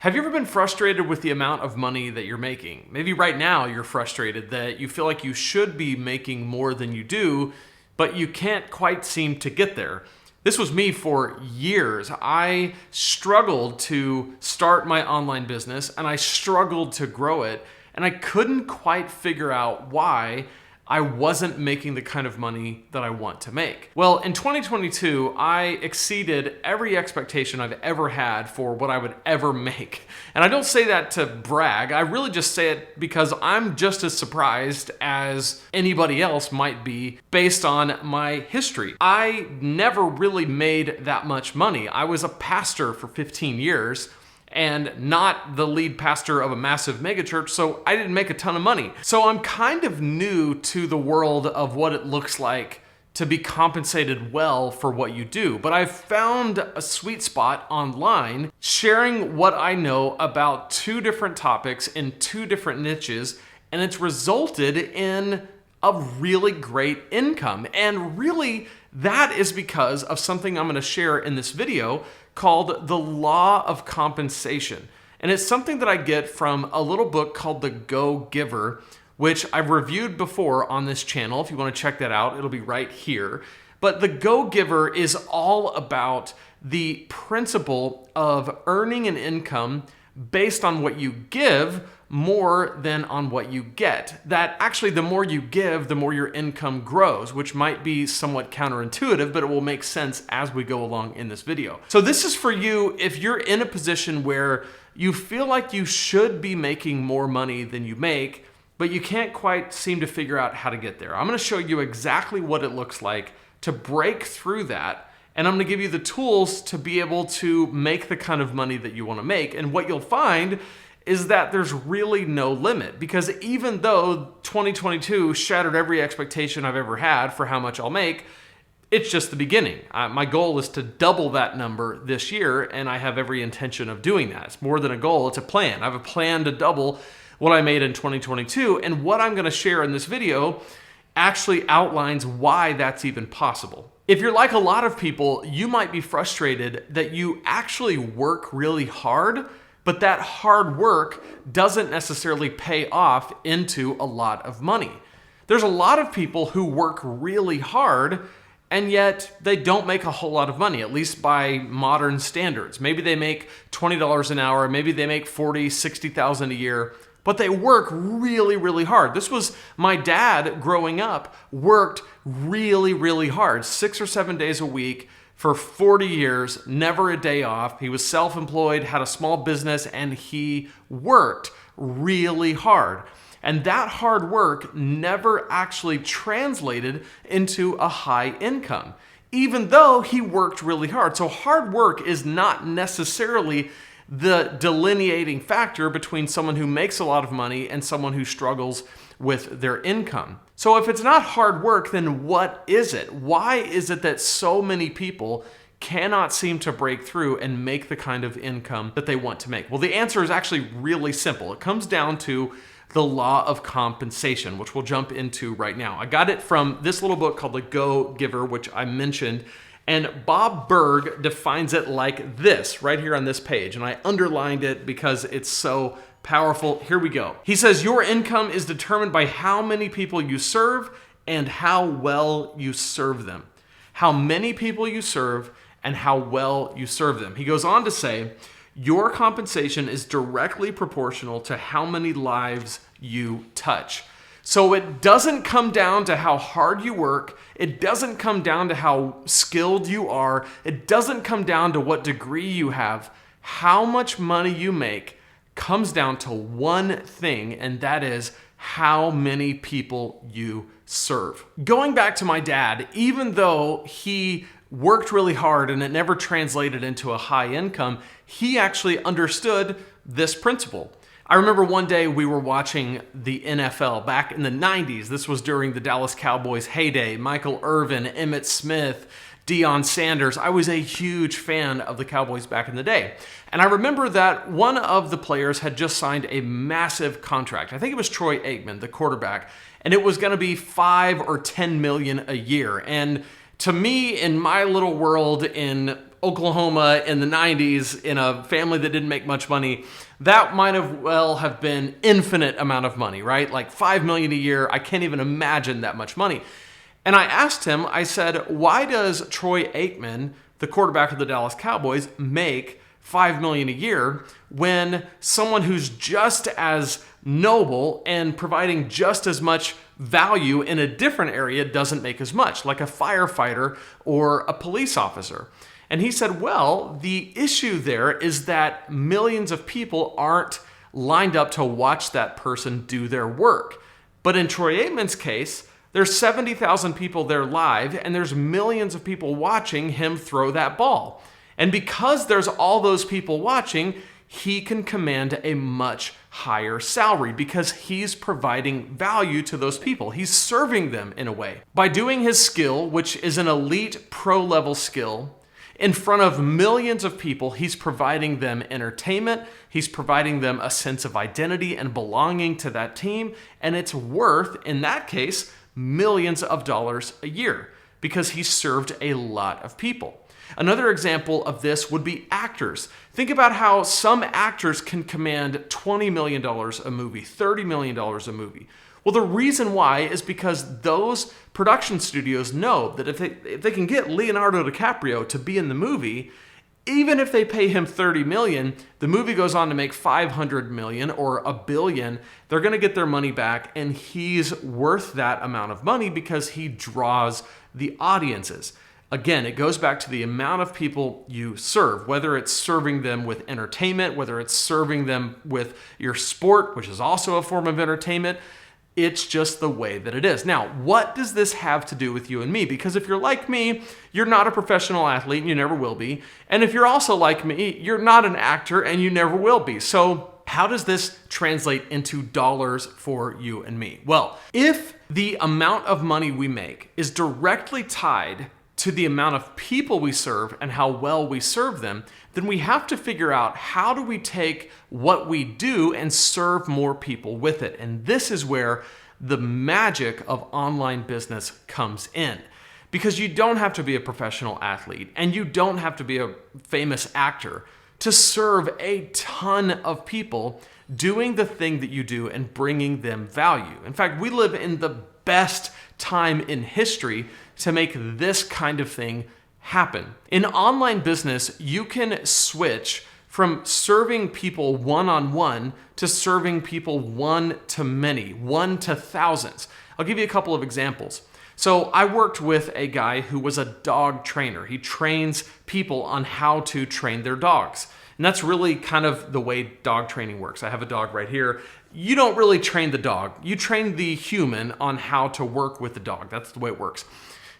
Have you ever been frustrated with the amount of money that you're making? Maybe right now you're frustrated that you feel like you should be making more than you do, but you can't quite seem to get there. This was me for years. I struggled to start my online business and I struggled to grow it, and I couldn't quite figure out why I wasn't making the kind of money that I want to make. Well, in 2022, I exceeded every expectation I've ever had for what I would ever make. And I don't say that to brag. I really just say it because I'm just as surprised as anybody else might be based on my history. I never really made that much money. I was a pastor for 15 years. And not the lead pastor of a massive megachurch, so I didn't make a ton of money. So I'm kind of new to the world of what it looks like to be compensated well for what you do. But I've found a sweet spot online sharing what I know about two different topics in two different niches, and it's resulted in a really great income. And really, that is because of something I'm going to share in this video called the law of compensation. And it's something that I get from a little book called The Go-Giver, which I've reviewed before on this channel. If you want to check that out, it'll be right here. But The Go-Giver is all about the principle of earning an income based on what you give more than on what you get. That actually the more you give, the more your income grows, which might be somewhat counterintuitive, but it will make sense as we go along in this video. So this is for you if you're in a position where you feel like you should be making more money than you make, but you can't quite seem to figure out how to get there. I'm going to show you exactly what it looks like to break through that. And I'm going to give you the tools to be able to make the kind of money that you want to make. And what you'll find is that there's really no limit, because even though 2022 shattered every expectation I've ever had for how much I'll make, it's just the beginning. My goal is to double that number this year, and I have every intention of doing that. It's more than a goal, it's a plan. I have a plan to double what I made in 2022, and what I'm going to share in this video actually outlines why that's even possible. If you're like a lot of people, you might be frustrated that you actually work really hard, but that hard work doesn't necessarily pay off into a lot of money. There's a lot of people who work really hard, and yet they don't make a whole lot of money, at least by modern standards. Maybe they make $20 an hour, maybe they make $40,000, $60,000 a year, but they work really, really hard. This was my dad growing up, worked really, really hard, 6 or 7 days a week for 40 years, never a day off. He was self-employed, had a small business, and he worked really hard. And that hard work never actually translated into a high income, even though he worked really hard. So hard work is not necessarily the delineating factor between someone who makes a lot of money and someone who struggles with their income. So if it's not hard work, then what is it? Why is it that so many people cannot seem to break through and make the kind of income that they want to make? Well, the answer is actually really simple. It comes down to the law of compensation, which we'll jump into right now. I got it from this little book called The Go-Giver, which I mentioned. And Bob Burg defines it like this, right here on this page. And I underlined it because it's so powerful. Here we go. He says, your income is determined by how many people you serve and how well you serve them. How many people you serve and how well you serve them. He goes on to say, your compensation is directly proportional to how many lives you touch. So it doesn't come down to how hard you work. It doesn't come down to how skilled you are. It doesn't come down to what degree you have. How much money you make comes down to one thing, and that is how many people you serve. Going back to my dad, even though he worked really hard and it never translated into a high income, he actually understood this principle. I remember one day we were watching the NFL back in the 90s. This was during the Dallas Cowboys heyday. Michael Irvin, Emmitt Smith, Deion Sanders. I was a huge fan of the Cowboys back in the day. And I remember that one of the players had just signed a massive contract. I think it was Troy Aikman, the quarterback. And it was going to be 5 or 10 million a year. And to me, in my little world in Oklahoma in the 90s in a family that didn't make much money, that might have been infinite amount of money, right? Like $5 million a year. I can't even imagine that much money. And I asked him, I said, why does Troy Aikman, the quarterback of the Dallas Cowboys, make $5 million a year when someone who's just as noble and providing just as much value in a different area doesn't make as much, like a firefighter or a police officer? And he said, well, the issue there is that millions of people aren't lined up to watch that person do their work. But in Troy Aikman's case, there's 70,000 people there live, and there's millions of people watching him throw that ball. And because there's all those people watching, he can command a much higher salary because he's providing value to those people. He's serving them in a way. By doing his skill, which is an elite pro-level skill, in front of millions of people, he's providing them entertainment, he's providing them a sense of identity and belonging to that team, and it's worth, in that case, millions of dollars a year because he served a lot of people. Another example of this would be actors. Think about how some actors can command $20 million a movie, $30 million a movie. Well, the reason why is because those production studios know that if they can get Leonardo DiCaprio to be in the movie, even if they pay him $30 million, the movie goes on to make $500 million or $1 billion, they're going to get their money back, and he's worth that amount of money because he draws the audiences. Again, it goes back to the amount of people you serve, whether it's serving them with entertainment, whether it's serving them with your sport, which is also a form of entertainment. It's just the way that it is. Now, what does this have to do with you and me? Because if you're like me, you're not a professional athlete and you never will be. And if you're also like me, you're not an actor and you never will be. So how does this translate into dollars for you and me? Well, if the amount of money we make is directly tied to the amount of people we serve and how well we serve them, then we have to figure out how do we take what we do and serve more people with it. And this is where the magic of online business comes in. Because you don't have to be a professional athlete and you don't have to be a famous actor to serve a ton of people doing the thing that you do and bringing them value. In fact, we live in the best time in history to make this kind of thing happen. In online business, you can switch from serving people one-on-one to serving people one-to-many, one to thousands. I'll give you a couple of examples. So I worked with a guy who was a dog trainer. He trains people on how to train their dogs. And that's really kind of the way dog training works. I have a dog right here. You don't really train the dog. You train the human on how to work with the dog. That's the way it works.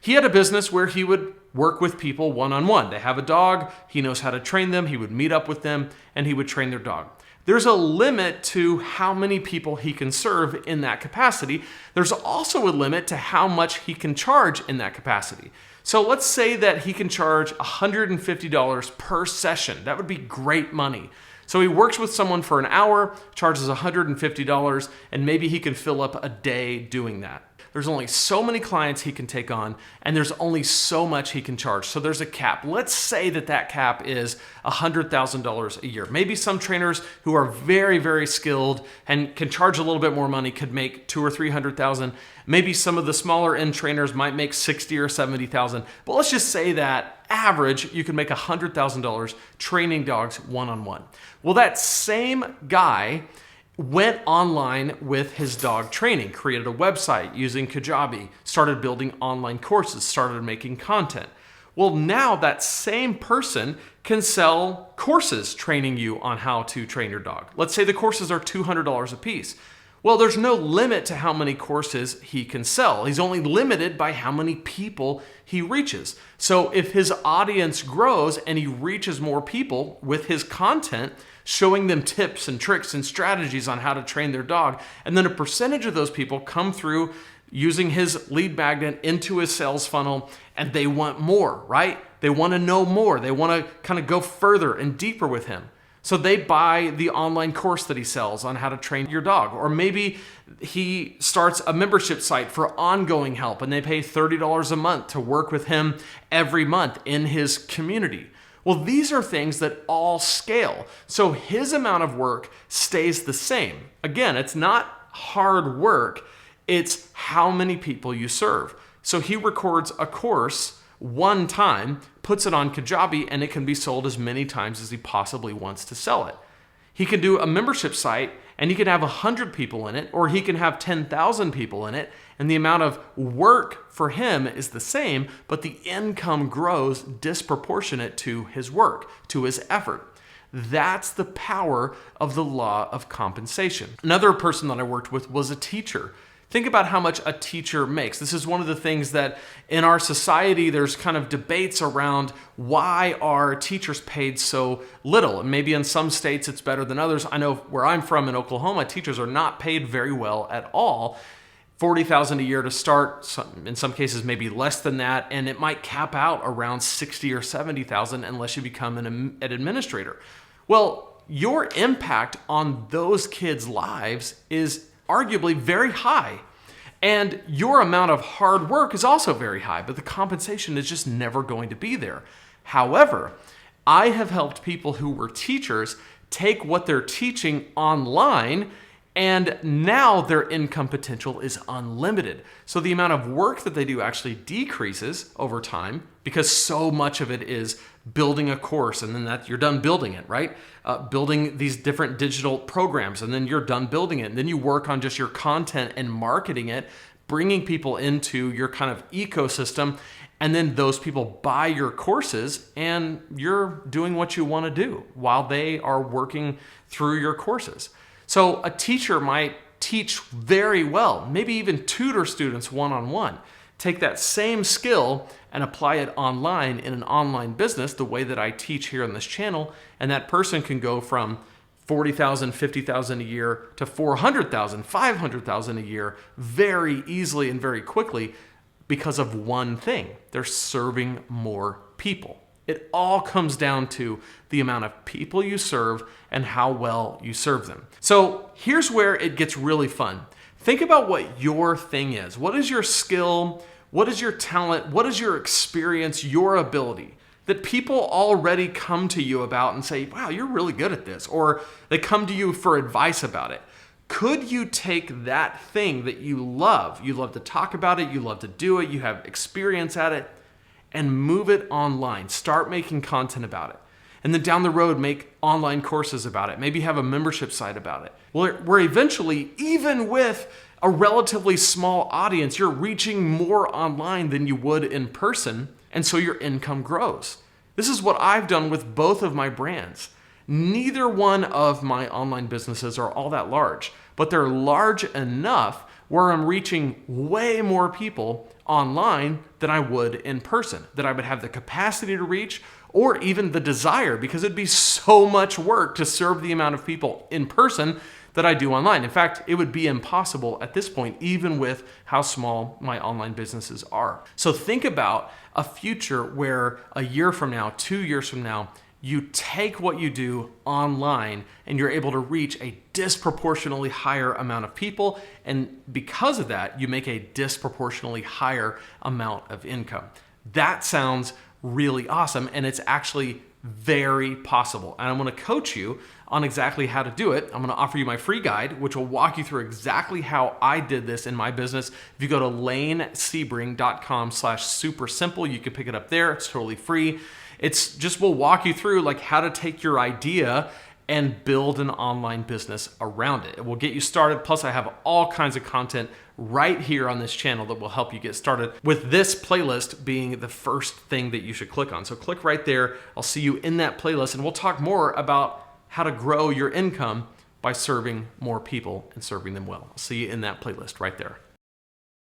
He had a business where he would work with people one-on-one. They have a dog, he knows how to train them, he would meet up with them, and he would train their dog. There's a limit to how many people he can serve in that capacity. There's also a limit to how much he can charge in that capacity. So let's say that he can charge $150 per session. That would be great money. So he works with someone for an hour, charges $150, and maybe he can fill up a day doing that. There's only so many clients he can take on, and there's only so much he can charge. So there's a cap. Let's say that cap is $100,000 a year. Maybe some trainers who are very, very skilled and can charge a little bit more money could make $200,000 or $300,000. Maybe some of the smaller end trainers might make $60,000 or $70,000. But let's just say that average, you can make $100,000 training dogs one-on-one. Well, that same guy went online with his dog training, created a website using Kajabi, started building online courses, started making content. Well, now that same person can sell courses training you on how to train your dog. Let's say the courses are $200 a piece. Well, there's no limit to how many courses he can sell. He's only limited by how many people he reaches. So if his audience grows and he reaches more people with his content, showing them tips and tricks and strategies on how to train their dog, and then a percentage of those people come through using his lead magnet into his sales funnel, and they want more, right? They want to know more. They want to kind of go further and deeper with him. So they buy the online course that he sells on how to train your dog. Or maybe he starts a membership site for ongoing help and they pay $30 a month to work with him every month in his community. Well, these are things that all scale. So his amount of work stays the same. Again, it's not hard work, it's how many people you serve. So he records a course one time, puts it on Kajabi, and it can be sold as many times as he possibly wants to sell it. He can do a membership site and he can have 100 people in it, or he can have 10,000 people in it, and the amount of work for him is the same, but the income grows disproportionate to his work, to his effort. That's the power of the law of compensation. Another person that I worked with was a teacher. Think about how much a teacher makes. This is one of the things that in our society, there's kind of debates around why are teachers paid so little? And maybe in some states it's better than others. I know where I'm from in Oklahoma, teachers are not paid very well at all. $40,000 a year to start, in some cases maybe less than that, and it might cap out around $60,000 or $70,000 unless you become an administrator. Well, your impact on those kids' lives is arguably very high. And your amount of hard work is also very high, but the compensation is just never going to be there. However, I have helped people who were teachers take what they're teaching online, and now their income potential is unlimited. So the amount of work that they do actually decreases over time because so much of it is building a course, and then that you're done building it, right? Building these different digital programs, and then you're done building it. And then you work on just your content and marketing it, bringing people into your kind of ecosystem, and then those people buy your courses, and you're doing what you want to do while they are working through your courses. So a teacher might teach very well, maybe even tutor students one-on-one. Take that same skill and apply it online in an online business the way that I teach here on this channel, and that person can go from $40,000, $50,000 a year to $400,000, $500,000 a year very easily and very quickly because of one thing. They're serving more people. It all comes down to the amount of people you serve and how well you serve them. So here's where it gets really fun. Think about what your thing is. What is your skill? What is your talent? What is your experience, your ability that people already come to you about and say, wow, you're really good at this, or they come to you for advice about it? Could you take that thing that you love to talk about it, you love to do it, you have experience at it, and move it online? Start making content about it. And then down the road, make online courses about it. Maybe have a membership site about it. Where eventually, even with a relatively small audience, you're reaching more online than you would in person, and so your income grows. This is what I've done with both of my brands. Neither one of my online businesses are all that large, but they're large enough where I'm reaching way more people online than I would in person, that I would have the capacity to reach or even the desire, because it'd be so much work to serve the amount of people in person that I do online. In fact, it would be impossible at this point, even with how small my online businesses are. So think about a future where a year from now, 2 years from now, you take what you do online and you're able to reach a disproportionately higher amount of people. And because of that, you make a disproportionately higher amount of income. That sounds really awesome, and it's actually very possible. And I'm going to coach you on exactly how to do it. I'm going to offer you my free guide, which will walk you through exactly how I did this in my business. If you go to lanesebring.com/super simple, you can pick it up there. It's totally free. It's just, we'll walk you through like how to take your idea and build an online business around it. It will get you started. Plus, I have all kinds of content right here on this channel that will help you get started, with this playlist being the first thing that you should click on. So click right there. I'll see you in that playlist, and we'll talk more about how to grow your income by serving more people and serving them well. I'll see you in that playlist right there.